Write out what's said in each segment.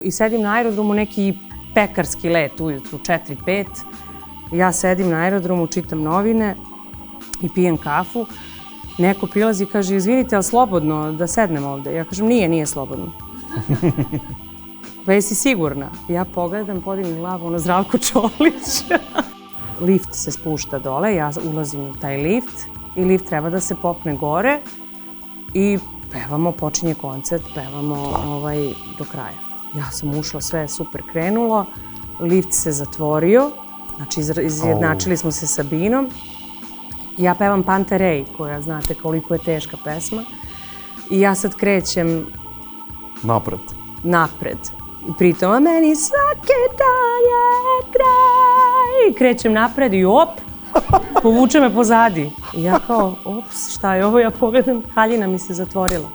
I sedim na aerodromu, neki pekarski let ujutru, 4-5. Ja sedim na aerodromu, čitam novine i pijem kafu. Neko prilazi i kaže, izvinite, ali slobodno da sednem ovde? Ja kažem, nije slobodno. Pa jesi sigurna? Ja pogledam, podignem glavu, ono Zdravko Čolić. Lift se spušta dole, ja ulazim u taj lift i lift treba da se popne gore i pevamo, počinje koncert, pevamo do kraja. Ja sam ušla, sve je super krenulo, lift se zatvorio, znači izjednačili smo se sa Binom. Ja pevam Panterej, koja znate koliko je teška pesma. I ja sad krećem... Napred. I pritom, a meni svake dan je kraj. I krećem napred i op, povuče me pozadi. I ja kao, ops, šta je ovo? Ja pogledam, haljina mi se zatvorila.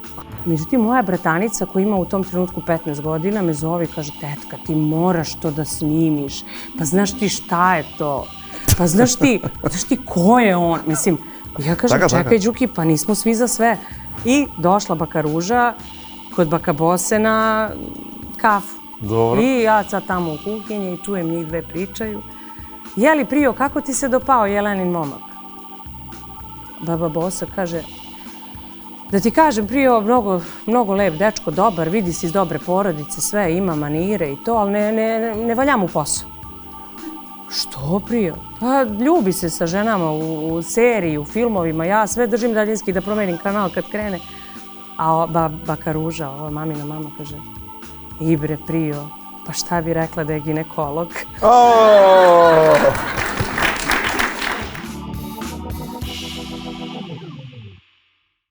Međutim, moja bratanica koja ima u tom trenutku 15 godina me zove i kaže, tetka, ti moraš to da snimiš. Pa znaš ti šta je to? Pa znaš ti ko je on? Mislim, ja kažem, čekaj Đuki, pa nismo svi za sve. I došla baka Ruža kod baka Bose na kafu. Dobro. I ja sad tamo u kuhinji i čujem njih dve pričaju. Jeli Prijo, kako ti se dopao Jelenin momak? Baba Bosa kaže, da ti kažem, Prijo, mnogo lep dečko, dobar, vidi se iz dobre porodice, sve, ima manire i to, ali ne valja mu posao. Što, Prijo? Pa ljubi se sa ženama u seriji, u filmovima, ja sve držim daljinski da promenim kanal kad krene. A baka Ruža, ova mamina mama, kaže, Ibre, Prijo, pa šta bi rekla da je ginekolog?